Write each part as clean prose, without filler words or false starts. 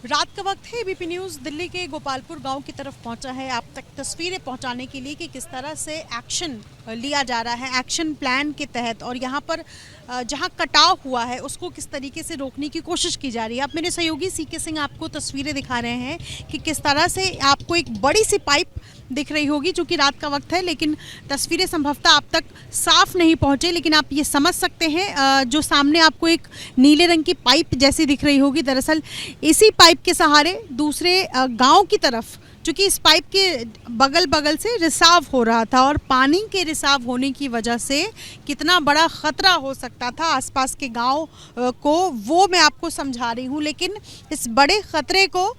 रात का वक्त है। एबीपी न्यूज़ दिल्ली के गोपालपुर गांव की तरफ पहुंचा है आप तक तस्वीरें पहुंचाने के लिए कि किस तरह से एक्शन लिया जा रहा है एक्शन प्लान के तहत, और यहां पर जहां कटाव हुआ है उसको किस तरीके से रोकने की कोशिश की जा रही है। अब मेरे सहयोगी सीके सिंह आपको तस्वीरें दिखा रहे हैं कि किस तरह से आपको एक बड़ी सी पाइप दिख रही होगी, जो कि रात का वक्त है, लेकिन तस्वीरें संभवतः आप तक साफ नहीं पहुंचे, लेकिन आप ये समझ सकते हैं जो सामने आपको एक नीले रंग की पाइप जैसी दिख रही होगी। दरअसल इसी पाइप के सहारे दूसरे गांव की तरफ, चूँकि इस पाइप के बगल बगल से रिसाव हो रहा था, और पानी के रिसाव होने की वजह से कितना बड़ा ख़तरा हो सकता था आसपास के गांव को, वो मैं आपको समझा रही हूँ। लेकिन इस बड़े ख़तरे को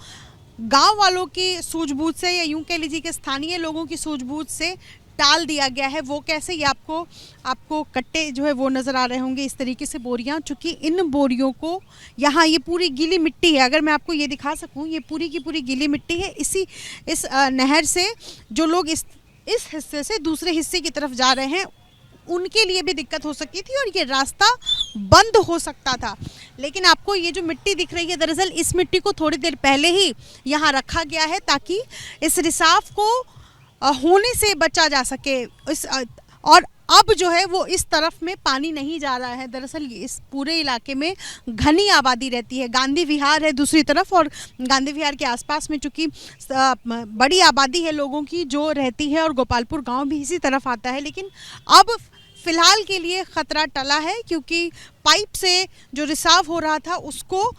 गांव वालों की सूझबूझ से, या यूं कह लीजिए कि स्थानीय लोगों की सूझबूझ से टाल दिया गया है। वो कैसे, ये आपको कट्टे जो है वो नज़र आ रहे होंगे, इस तरीके से बोरियां, चूँकि इन बोरियों को यहाँ ये पूरी गीली मिट्टी है, अगर मैं आपको ये दिखा सकूँ, ये पूरी की पूरी गीली मिट्टी है। इस नहर से जो लोग इस हिस्से से दूसरे हिस्से की तरफ जा रहे हैं उनके लिए भी दिक्कत हो सकती थी, और ये रास्ता बंद हो सकता था। लेकिन आपको ये जो मिट्टी दिख रही है, दरअसल इस मिट्टी को थोड़ी देर पहले ही यहाँ रखा गया है ताकि इस रिसाव को होने से बचा जा सके। और अब जो है वो इस तरफ में पानी नहीं जा रहा है। दरअसल इस पूरे इलाके में घनी आबादी रहती है, गांधी विहार है दूसरी तरफ, और गांधी विहार के आसपास में चूँकि बड़ी आबादी है लोगों की जो रहती है, और गोपालपुर गांव भी इसी तरफ आता है। लेकिन अब फिलहाल के लिए ख़तरा टला है, क्योंकि पाइप से जो रिसाव हो रहा था उसको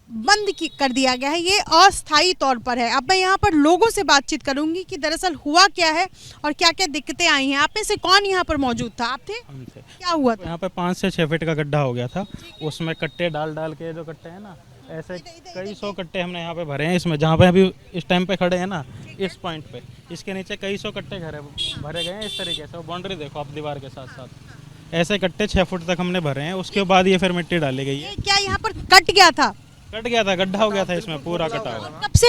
बंद कर दिया गया है। ये अस्थायी तौर पर है। अब मैं यहाँ पर लोगों से बातचीत करूंगी कि दरअसल हुआ क्या है और क्या क्या दिक्कतें आई हैं। आप में से कौन यहाँ पर मौजूद था? आप थे? क्या हुआ था? यहाँ पे 5 से 6 फीट का गड्ढा हो गया था, उसमें कट्टे डाल के, जो कट्टे हैं ना, ऐसे कई सौ कट्टे हमने यहाँ पे भरे हैं। इसमें जहाँ पे अभी इस टाइम पे खड़े हैं ना, इस पॉइंट पे, इसके नीचे कई सौ कट्टे भरे गए हैं इस तरीके से। बाउंड्री देखो आप दीवार के साथ साथ, ऐसे कट्टे 6 फुट तक हमने भरे हैं। उसके बाद ये फिर मिट्टी डाली गई है। क्या यहाँ पर कट गया था? गड्ढा हो गया था, इसमें पूरा कटा हुआ। कब से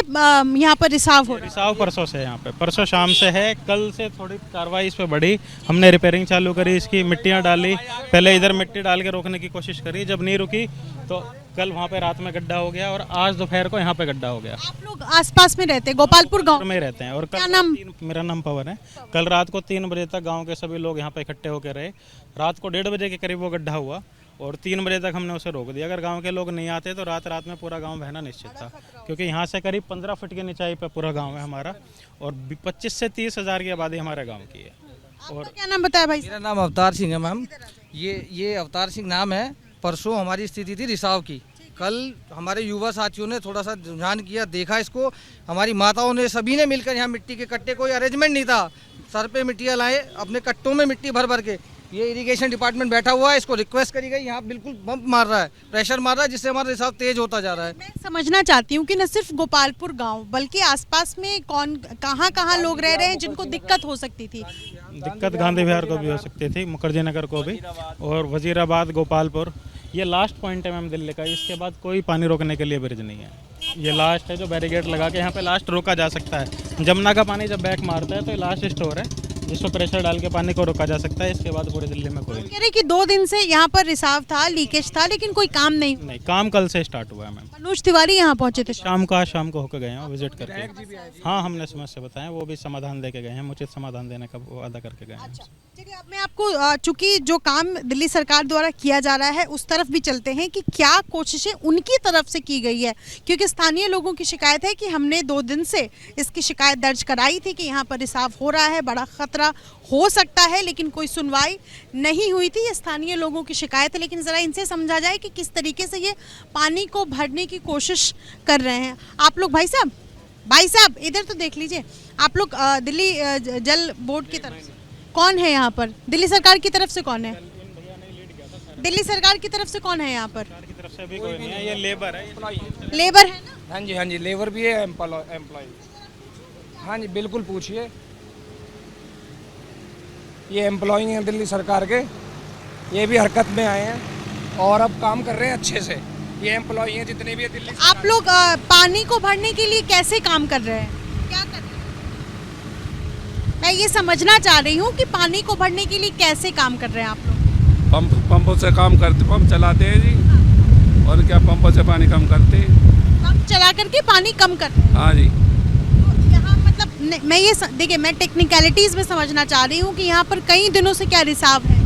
यहाँ पर रिसाव हो रहा है? रिसाव परसों से, यहाँ पे परसों शाम से है। कल से थोड़ी कार्रवाई इस पे बढ़ी, हमने रिपेयरिंग चालू करी, इसकी मिट्टियाँ डाली। पहले इधर मिट्टी डाल के रोकने की कोशिश करी, जब नहीं रुकी तो कल वहाँ पे रात में गड्ढा हो गया, और आज दोपहर को यहाँ पे गड्ढा हो गया। आप लोग आसपास में रहते हैं, गोपालपुर गांव में रहते हैं। और क्या नाम? मेरा नाम पवन है। कल रात को 3 बजे तक गाँव के सभी लोग यहाँ पे इकट्ठे होकर रहे। रात को 1:30 बजे के करीब वो गड्ढा हुआ, और 3 बजे तक हमने उसे रोक दिया। अगर गांव के लोग नहीं आते तो रात में पूरा गांव बहना निश्चित था, क्योंकि यहाँ से करीब 15 फीट की ऊंचाई पे पूरा गांव है हमारा, और 25 से 30 हज़ार की आबादी हमारे गांव की है। और क्या नाम बताया भाई? मेरा नाम अवतार सिंह है मैम। ये अवतार सिंह नाम है। परसों हमारी स्थिति थी रिसाव की। कल हमारे युवा साथियों ने थोड़ा सा रुझान किया, देखा इसको, हमारी माताओं ने, सभी ने मिलकर यहाँ मिट्टी के कट्टे, कोई अरेंजमेंट नहीं था, सर पे मिट्टियाँ लाए, अपने कट्टों में मिट्टी भर के। ये इरिगेशन डिपार्टमेंट बैठा हुआ है, इसको रिक्वेस्ट करी गई, यहाँ बिल्कुल पंप मार रहा है, प्रेशर मार रहा है, जिससे हमारा रिसाव तेज होता जा रहा है। मैं समझना चाहती हूँ कि न सिर्फ गोपालपुर गांव बल्कि आसपास में कहाँ लोग रह रहे हैं जिनको दिक्कत हो सकती थी? दिक्कत गांधी विहार को भी हो सकती थी, मुखर्जी नगर को भी, और वजीराबाद, गोपालपुर, ये लास्ट पॉइंट है मैम दिल्ली का। इसके बाद कोई पानी रोकने के लिए ब्रिज नहीं है, ये लास्ट है जो बैरिकेड लगा के यहाँ पे लास्ट रोका जा सकता है। जमुना का पानी जब बैक मारता है तो ये लास्ट स्टोर है जिसको प्रेशर डाल के पानी को रोका जा सकता है। इसके बाद पूरे दिल्ली में कोई कह रहे कि 2 दिन से यहाँ पर रिसाव था, लीकेज था, लेकिन कोई काम नहीं। काम कल से स्टार्ट हुआ है मैम। मनोज तिवारी यहाँ पहुँचे थे शाम को होकर गए हैं विजिट करके। हाँ, हमने समस्या बताया, वो भी समाधान दे के गए हैं, उचित समाधान देने का वादा करके गए हैं। चलिए, अब मैं आपको चूंकि जो काम दिल्ली सरकार द्वारा किया जा रहा है उस तरफ भी चलते हैं कि क्या कोशिशें उनकी तरफ से की गई है, क्योंकि स्थानीय लोगों की शिकायत है कि हमने 2 दिन से इसकी शिकायत दर्ज कराई थी कि यहाँ पर रिसाव हो रहा है, बड़ा खतरा हो सकता है, लेकिन कोई सुनवाई नहीं हुई थी। ये स्थानीय लोगों की शिकायत है, लेकिन ज़रा इनसे समझा जाए कि किस तरीके से ये पानी को भरने की कोशिश कर रहे हैं। आप लोग भाई साहब इधर तो देख लीजिए, आप लोग दिल्ली जल बोर्ड की तरफ से कौन है यहाँ पर? दिल्ली सरकार की तरफ से कौन है? दिल्ली सरकार की तरफ से कौन है यहाँ पर? की तरफ से भी कोई नहीं है, ये लेबर है। लेबर है ना? हाँ जी, लेबर भी है, एम्प्लॉय। हाँ जी, बिल्कुल पूछिए, ये एम्प्लॉय हैं दिल्ली सरकार के, ये भी हरकत में आए हैं और अब काम कर रहे हैं अच्छे से। ये एम्प्लॉय हैं जितने भी है दिल्ली। आप लोग पानी को भरने के लिए कैसे काम कर रहे हैं? क्या कर रहे हैं? मैं ये समझना चाह रही हूँ कि पानी को भरने के लिए कैसे काम कर रहे हैं आप लोग? पंपों से काम करते, पंप चलाते हैं जी, और क्या पंपों से पानी कम करते हैं। पंप चला करके पानी कम कर रहे हैं। हाँ जी। तो यहाँ मतलब मैं ये देखिए, मैं टेक्निकलिटीज में समझना चाह रही हूँ कि यहाँ पर कई दिनों से क्या रिसाव है।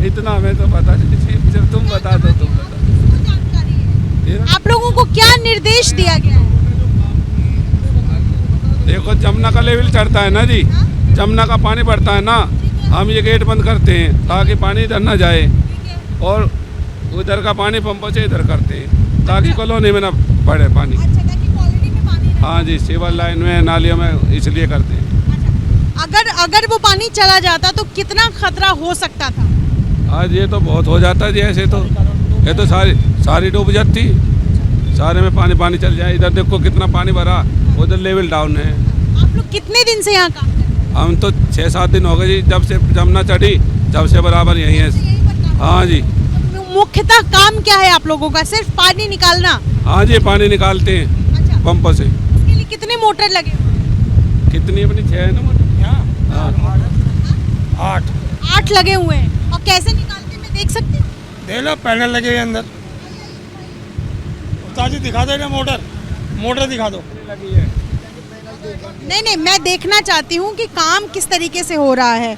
इतना हमें तो पता नहीं, जब तुम बता दो तुम बता। किसको जानकारी है? ये आप लोगों को क्या निर्देश दिया गया है? देखो जमुना का लेवल चढ़ता है ना जी, जमुना का पानी बढ़ता है ना, हम ये गेट बंद करते हैं ताकि पानी इधर ना जाए, और उधर का पानी पंपों से इधर करते हैं ताकि कॉलोनी में ना बढ़े पानी। अच्छा, ताकि कॉलोनी में पानी ना। हाँ जी, सिविल लाइन में, नालियों में, इसलिए करते हैं। अच्छा, अगर वो पानी चला जाता तो कितना खतरा हो सकता था? आज ये तो बहुत हो जाता है जी, ऐसे तो ये तो सारी डूब जाती, सारे में पानी चल जाए। इधर देखो कितना पानी भरा, उधर लेवल डाउन है। आप लोग कितने दिन से यहाँ काम कर रहे हैं? हम तो 6-7 दिन हो गए जी, जब से जमुना चढ़ी तब से बराबर यही है। हाँ जी। मुख्यतः काम क्या है आप लोगों का? सिर्फ पानी निकालना? हाँ जी, पानी निकालते हैं अच्छा, पंपों से। इसके लिए कितने मोटर लगे हुए हैं? कितनी अपनी 6 है ना मोटर? हाँ। 8 लगे हुए हैं। और कैसे निकालते हैं मैं देख सकती हूँ? दे लो, पैनल लगे हुए अंदर। ताजी दिखा दो ना, मोटर दिखा दो। नहीं, मैं देखना चाहती हूँ कि काम किस तरीके से हो रहा है।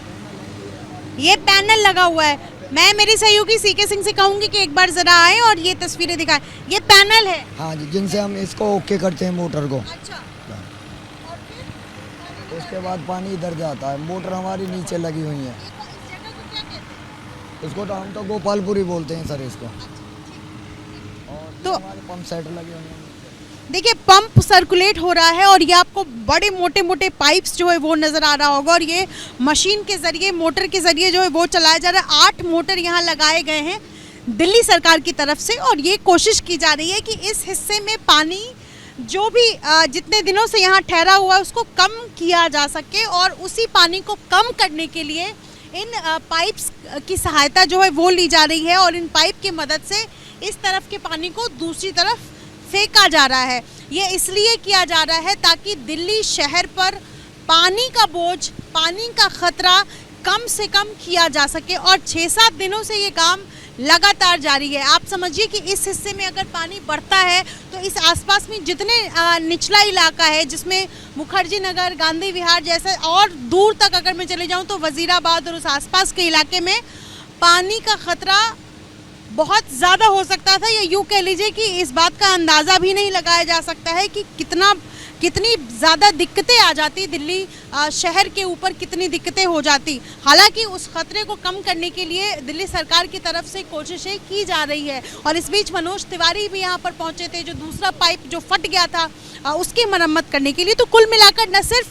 ये पैनल लगा हुआ है। मैं मेरी सहयोगी सीके सिंह से कहूंगी कि एक बार जरा आए और ये तस्वीरें दिखाएं। ये पैनल है। हाँ जी, जिनसे हम इसको ओके करते हैं मोटर को। अच्छा। उसके बाद पानी इधर जाता है। मोटर हमारी नीचे लगी हुई है। इसको तो हम तो गोपालपुरी बोलते हैं सर इसको। तो हमारे पंप सेट लगे हुए हैं। देखिए, पंप सर्कुलेट हो रहा है और ये आपको बड़े मोटे मोटे पाइप्स जो है वो नज़र आ रहा होगा, और ये मशीन के ज़रिए, मोटर के ज़रिए जो है वो चलाया जा रहा है। 8 मोटर यहाँ लगाए गए हैं दिल्ली सरकार की तरफ से, और ये कोशिश की जा रही है कि इस हिस्से में पानी जो भी जितने दिनों से यहाँ ठहरा हुआ है उसको कम किया जा सके, और उसी पानी को कम करने के लिए इन पाइप्स की सहायता जो है वो ली जा रही है, और इन पाइप की मदद से इस तरफ के पानी को दूसरी तरफ फेंका जा रहा है। ये इसलिए किया जा रहा है ताकि दिल्ली शहर पर पानी का बोझ, पानी का खतरा कम से कम किया जा सके, और 6-7 दिनों से ये काम लगातार जारी है। आप समझिए कि इस हिस्से में अगर पानी बढ़ता है तो इस आसपास में जितने निचला इलाका है, जिसमें मुखर्जी नगर, गांधी विहार जैसे, और दूर तक अगर मैं चले जाऊं तो वजीराबाद और उस आसपास के इलाके में पानी का खतरा बहुत ज़्यादा हो सकता था, या यूँ कह लीजिए कि इस बात का अंदाज़ा भी नहीं लगाया जा सकता है कि कितनी ज़्यादा दिक्कतें आ जाती दिल्ली शहर के ऊपर, कितनी दिक्कतें हो जाती। हालांकि उस खतरे को कम करने के लिए दिल्ली सरकार की तरफ से कोशिशें की जा रही है, और इस बीच मनोज तिवारी भी यहाँ पर पहुँचे थे, जो दूसरा पाइप जो फट गया था उसकी मरम्मत करने के लिए। तो कुल मिलाकर न सिर्फ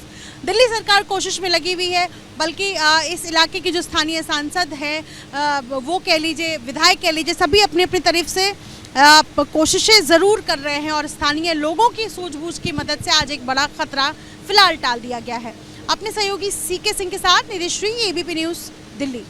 दिल्ली सरकार कोशिश में लगी हुई है, बल्कि इस इलाके की जो स्थानीय सांसद हैं, वो कह लीजिए, विधायक कह लीजिए, सभी अपनी अपनी तरफ से कोशिशें ज़रूर कर रहे हैं, और स्थानीय लोगों की सूझबूझ की मदद से आज एक बड़ा खतरा फिलहाल टाल दिया गया है। अपने सहयोगी सीके सिंह के साथ निधि श्री, एबीपी न्यूज़, दिल्ली।